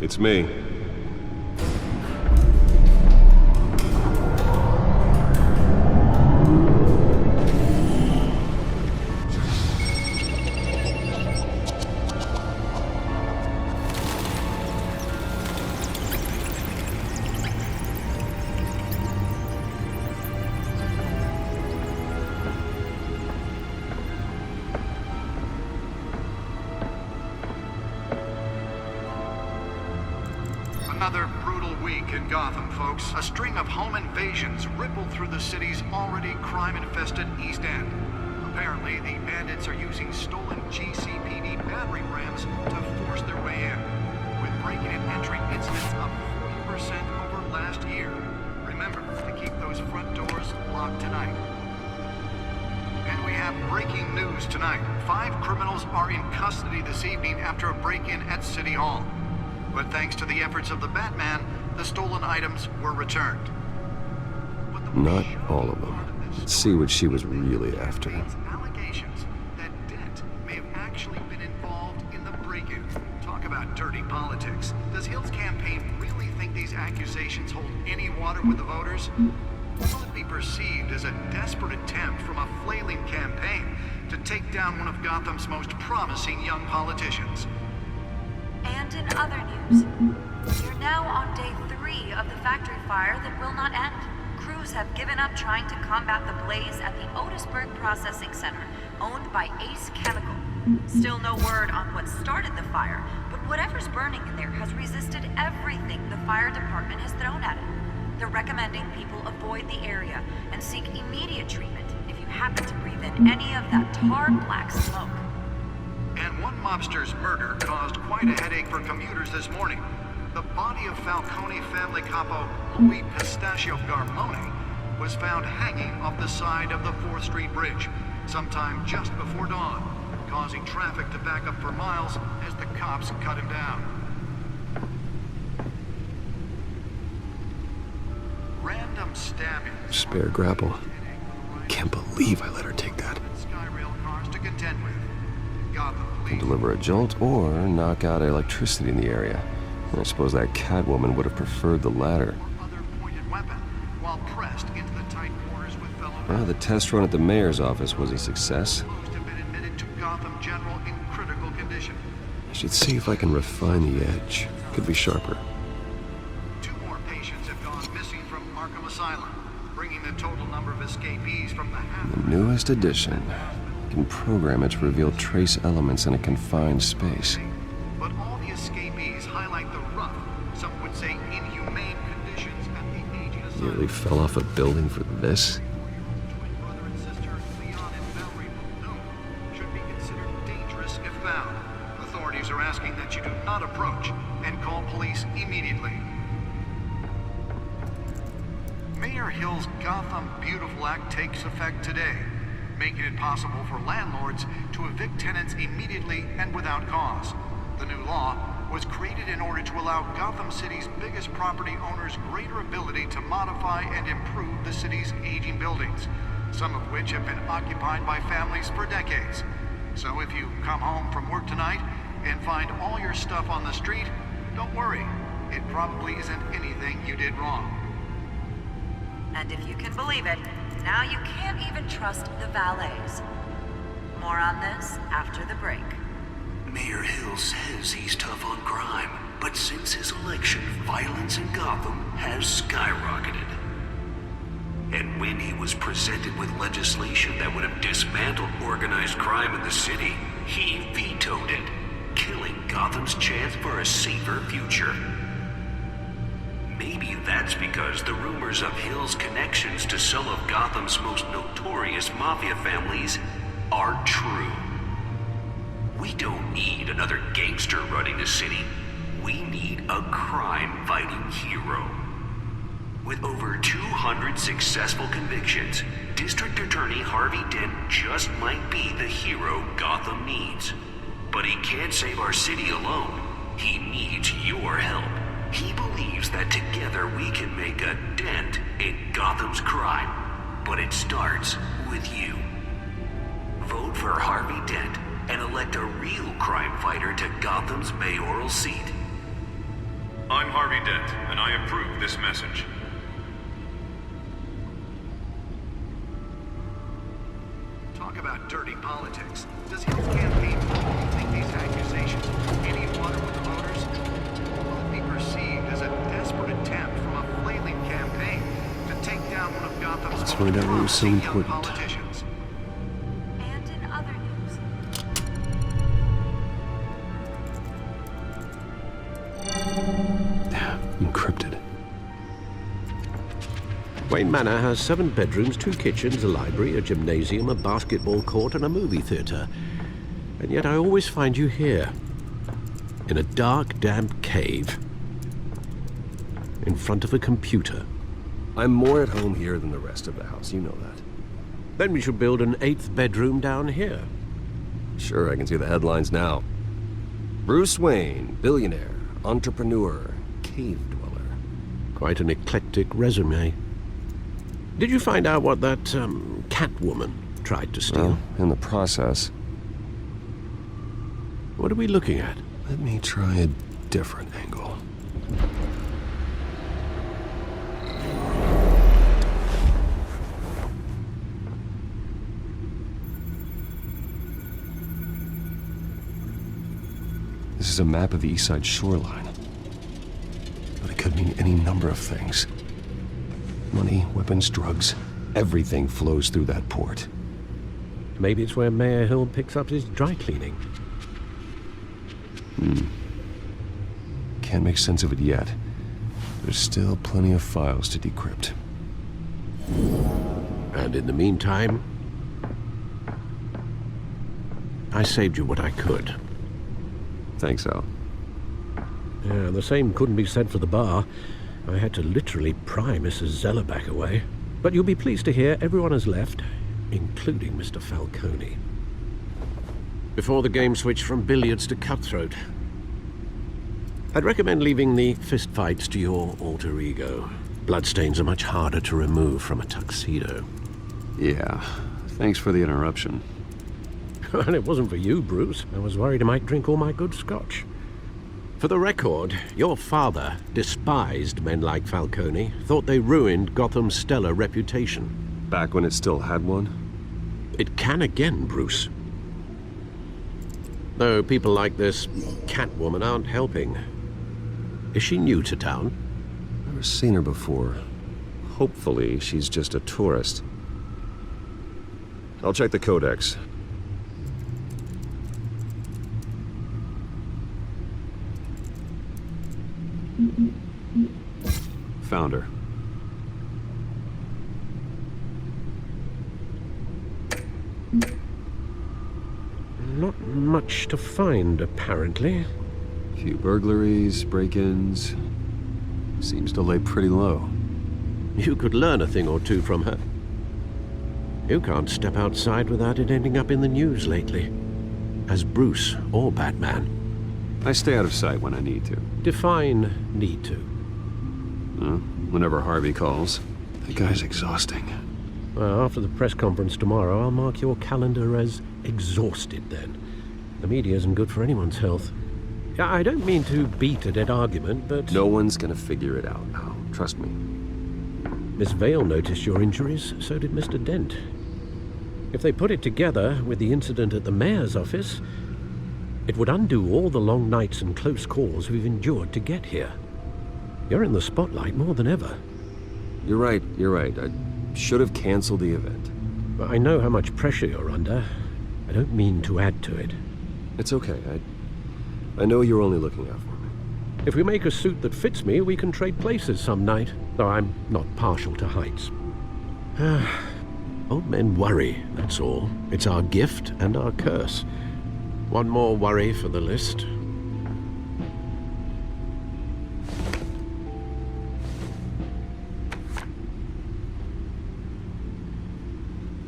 It's me. Another brutal week in Gotham, folks. A string of home invasions rippled through the city's already crime-infested East End. Apparently, the bandits are using stolen GCPD battering rams to force their way in, with breaking and entering incidents up 40% over last year. Remember to keep those front doors locked tonight. And we have breaking news tonight. 5 criminals are in custody this evening after a break-in at City Hall. But thanks to the efforts of the Batman, the stolen items were returned. Not all of them. Let's see what she was really after. Allegations that Dent may have actually been involved in the break-in. Talk about dirty politics. Does Hill's campaign really think these accusations hold any water with the voters? Will it be perceived as a desperate attempt from a flailing campaign to take down one of Gotham's most promising young politicians? And in other news, you're now on day 3 of the factory fire that will not end. Crews have given up trying to combat the blaze at the Otisburg Processing Center, owned by Ace Chemical. Still no word on what started the fire, but whatever's burning in there has resisted everything the fire department has thrown at it. They're recommending people avoid the area and seek immediate treatment if you happen to breathe in any of that tar black smoke. And one mobster's murder caused quite a headache for commuters this morning. The body of Falcone family capo Louis Pistachio Garmone was found hanging off the side of the 4th Street Bridge sometime just before dawn, causing traffic to back up for miles as the cops cut him down. Random stabbing. Spare grapple. Can't believe I let her take that. Skyrail cars to contend with. Gotham Can police. deliver a jolt or knock out electricity in the area. I suppose that Catwoman would have preferred the latter. Other pointed weapon while pressed into the tight quarters with fellow. Well, the test run at the mayor's office was a success. Most have been admitted to Gotham General in critical condition. I should see if I can refine the edge. Could be sharper. 2 more patients have gone missing from Arkham Asylum, bringing the total number of escapees from the The newest addition. Can program it to reveal trace elements in a confined space. But all the escapees highlight the rough, some would say inhumane conditions at the aging asylum. Nearly fell off a building for this. Twin brother and sister Leon and Valerie Muldoon should be considered dangerous if found. Authorities are asking that you do not approach and call police immediately. Mayor Hill's Gotham Beautiful Act takes effect today, making it possible for landlords to evict tenants immediately and without cause. The new law was created in order to allow Gotham City's biggest property owners greater ability to modify and improve the city's aging buildings, some of which have been occupied by families for decades. So if you come home from work tonight and find all your stuff on the street, don't worry. It probably isn't anything you did wrong. And if you can believe it, now you can't even trust the valets. More on this after the break. Mayor Hill says he's tough on crime, but since his election, violence in Gotham has skyrocketed. And when he was presented with legislation that would have dismantled organized crime in the city, he vetoed it, killing Gotham's chance for a safer future. Maybe that's because the rumors of Hill's connections to some of Gotham's most notorious mafia families aren't true. We don't need another gangster running the city. We need a crime-fighting hero. With over 200 successful convictions, District Attorney Harvey Dent just might be the hero Gotham needs. But he can't save our city alone. He needs your help. He believes that together we can make a dent in Gotham's crime. But it starts with you. Vote for Harvey Dent and elect a real crime fighter to Gotham's mayoral seat. I'm Harvey Dent, and I approve this message. Talk about dirty politics. Does Hill's campaign really think these accusations hold any water with the voters? Will it be perceived as a desperate attempt from a flailing campaign to take down one of Gotham's Let's most find out what was so promising young important. politicians? And in other news, Encrypted. Wayne Manor has 7 bedrooms, 2 kitchens, a library, a gymnasium, a basketball court, and a movie theater. And yet I always find you here, in a dark, damp cave, in front of a computer. I'm more at home here than the rest of the house, you know that. Then we should build an 8th bedroom down here. Sure, I can see the headlines now. Bruce Wayne, billionaire, entrepreneur, cave dweller. Quite an eclectic resume. Did you find out what that, Catwoman tried to steal? Well, in the process, What are we looking at? let me try a different angle. This is a map of the East Side shoreline. But it could mean any number of things. Money, weapons, drugs, everything flows through that port. Maybe it's where Mayor Hill picks up his dry cleaning. Can't make sense of it yet. There's still plenty of files to decrypt. And in the meantime, I saved you what I could. Thanks, Al. Yeah, the same couldn't be said for the bar. I had to literally pry Mrs. Zeller back away. But you'll be pleased to hear everyone has left, including Mr. Falcone. Before the game switched from billiards to cutthroat. I'd recommend leaving the fistfights to your alter ego. Bloodstains are much harder to remove from a tuxedo. Yeah, thanks for the interruption. And it wasn't for you, Bruce. I was worried I might drink all my good scotch. For the record, your father despised men like Falcone, thought they ruined Gotham's stellar reputation. Back when it still had one? It can again, Bruce. Though people like this Catwoman aren't helping. Is she new to town? Never seen her before. Hopefully, she's just a tourist. I'll check the codex. Found her. Not much to find, apparently. Few burglaries, break-ins. Seems to lay pretty low. You could learn a thing or two from her. You can't step outside without it ending up in the news lately. As Bruce or Batman. I stay out of sight when I need to. Define need to. Whenever Harvey calls. That guy's exhausting. Well, after the press conference tomorrow, I'll mark your calendar as exhausted then. The media isn't good for anyone's health. I don't mean to beat a dead argument, but... No one's gonna figure it out now. Trust me. Miss Vale noticed your injuries, so did Mr. Dent. If they put it together with the incident at the mayor's office, it would undo all the long nights and close calls we've endured to get here. You're in the spotlight more than ever. You're right. I should have canceled the event. I know how much pressure you're under. I don't mean to add to it. It's okay. I know you're only looking out for me. If we make a suit that fits me, we can trade places some night, though I'm not partial to heights. Old men worry, that's all. It's our gift and our curse. One more worry for the list.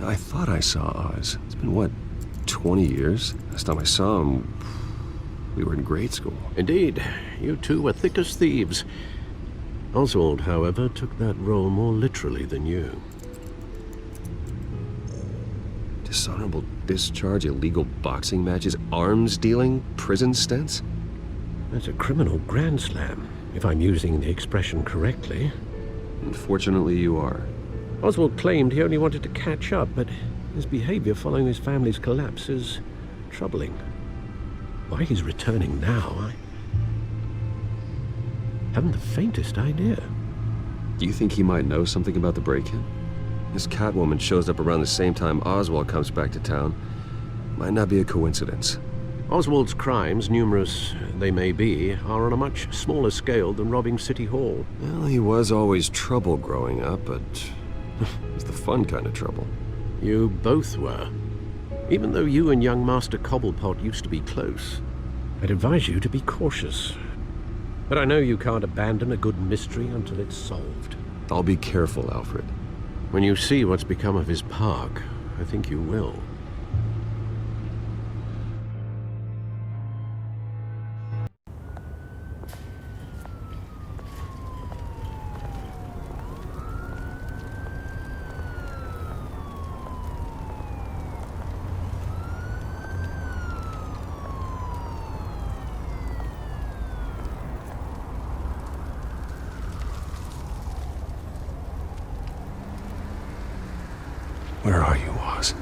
I thought I saw Oz. It's been, what, 20 years? Last time I saw him, we were in grade school. Indeed, you two were thick as thieves. Oswald, however, took that role more literally than you. Dishonorable discharge, illegal boxing matches, arms dealing, prison stints? That's a criminal grand slam. if I'm using the expression correctly. Unfortunately, you are. Oswald claimed he only wanted to catch up, but his behavior following his family's collapse is troubling. Why he's returning now, I haven't the faintest idea. Do you think he might know something about the break-in? This Catwoman shows up around the same time Oswald comes back to town. Might not be a coincidence. Oswald's crimes, numerous they may be, are on a much smaller scale than robbing City Hall. Well, he was always trouble growing up, but it's the fun kind of trouble. You both were. Even though you and young Master Cobblepot used to be close, I'd advise you to be cautious. But I know you can't abandon a good mystery until it's solved. I'll be careful, Alfred. When you see what's become of his park, I think you will. Where are you, Oz?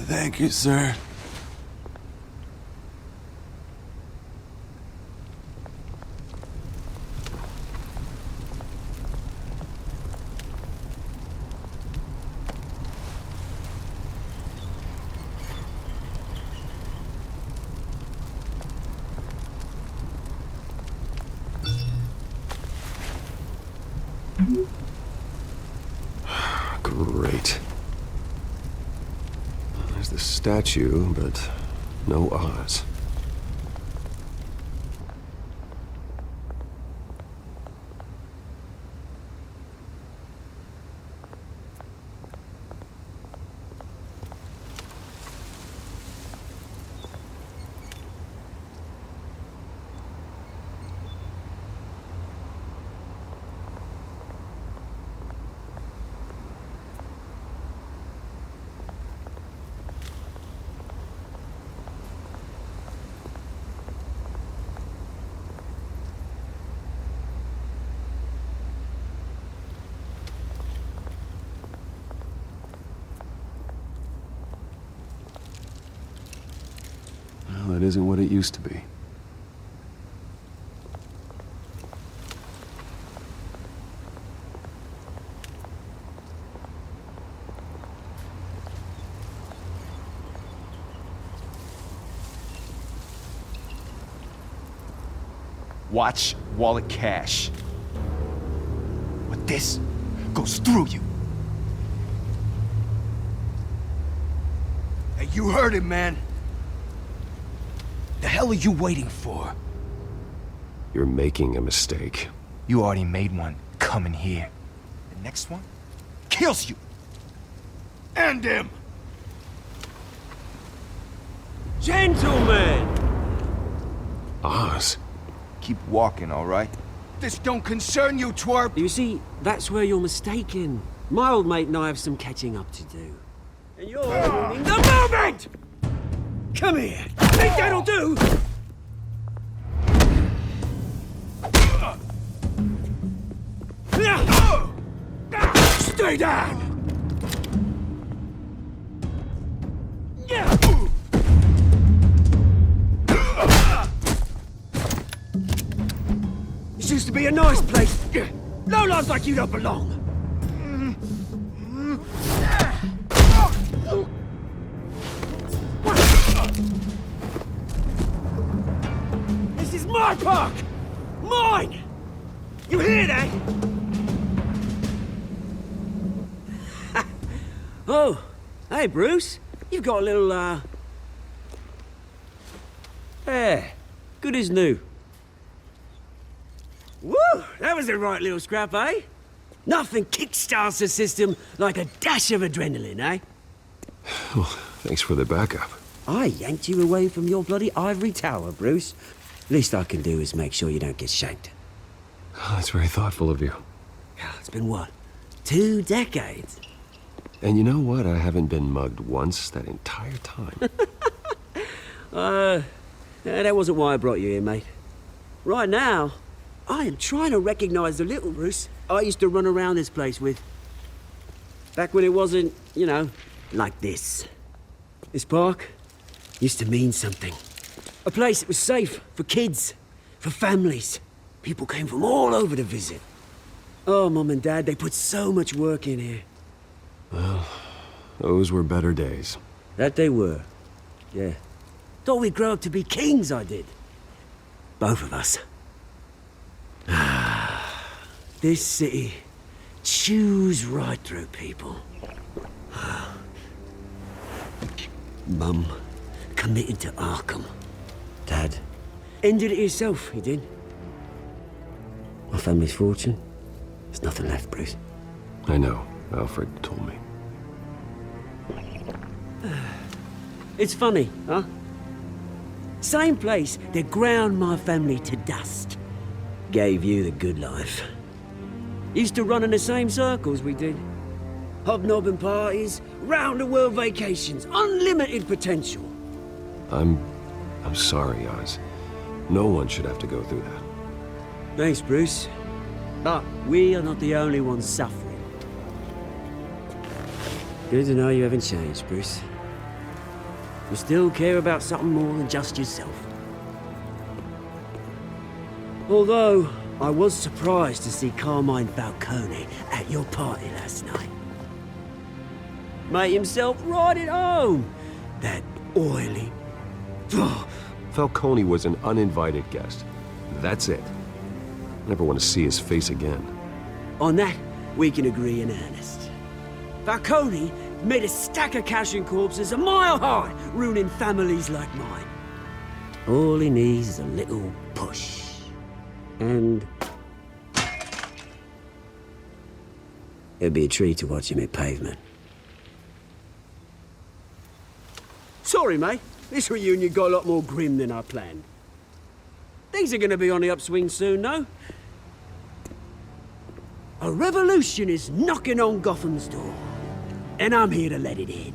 Thank you, sir. Great. There's the statue, but no Oz. Well, it isn't what it used to be. Watch wallet cash. What this goes through you. Hey, you heard him, man. The hell are you waiting for? You're making a mistake. You already made one coming here. The next one kills you. And him. Gentlemen! Oz? Keep walking, all right? This don't concern you, twerp. You see, that's where you're mistaken. My old mate and I have some catching up to do. And you're ruining the moment! Come here! Think that'll do? Stay down! This used to be a nice place. No lives like you don't belong. This is my park! Mine! You hear that? Oh, hey, Bruce. You've got a little, Yeah, good as new. Woo! That was a right little scrap, eh? Nothing kickstarts the system like a dash of adrenaline, eh? Well, thanks for the backup. I yanked you away from your bloody ivory tower, Bruce. Least I can do is make sure you don't get shanked. Oh, that's very thoughtful of you. It's been what? 2 decades? And you know what? I haven't been mugged once that entire time. That wasn't why I brought you here, mate. Right now, I am trying to recognize the little Bruce I used to run around this place with. Back when it wasn't, you know, like this. This park used to mean something. A place that was safe for kids, for families. People came from all over to visit. Oh, Mum and Dad, they put so much work in here. Well, those were better days. That they were. Yeah. Thought we'd grow up to be kings, I did. Both of us. This city chews right through people. Mum committed to Arkham. Dad ended it himself, he did. My family's fortune, there's nothing left, Bruce. I know. Alfred told me. It's funny, huh? Same place that ground my family to dust. Gave you the good life. Used to run in the same circles we did. Hobnobbing parties, round-the-world vacations, unlimited potential. I'm sorry, Oz. No one should have to go through that. Thanks, Bruce. But we are not the only ones suffering. Good to know you haven't changed, Bruce. You still care about something more than just yourself. Although, I was surprised to see Carmine Falcone at your party last night. Made himself right at home. That oily... Falcone was an uninvited guest. That's it. Never want to see his face again. On that, we can agree in earnest. Falcone made a stack of cash and corpses a mile high, ruining families like mine. All he needs is a little push. And... it'd be a treat to watch him hit pavement. Sorry, mate. This reunion got a lot more grim than I planned. Things are gonna be on the upswing soon, though. A revolution is knocking on Gotham's door. And I'm here to let it in.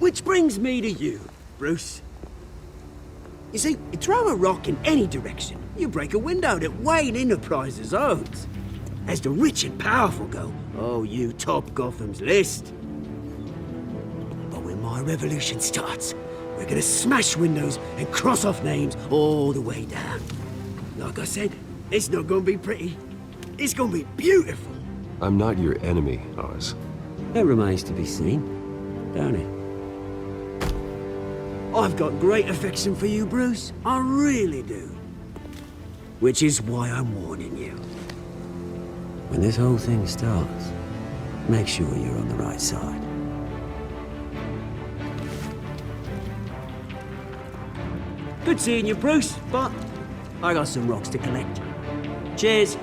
Which brings me to you, Bruce. You see, you throw a rock in any direction, you break a window that Wayne Enterprises owns. As the rich and powerful go, oh, you top Gotham's list. But when my revolution starts, we're gonna smash windows and cross off names all the way down. Like I said, it's not gonna be pretty. It's gonna be beautiful. I'm not your enemy, Oz. That remains to be seen, don't it? I've got great affection for you, Bruce. I really do. Which is why I'm warning you. When this whole thing starts, make sure you're on the right side. Good seeing you, Bruce, but I got some rocks to collect. Cheers.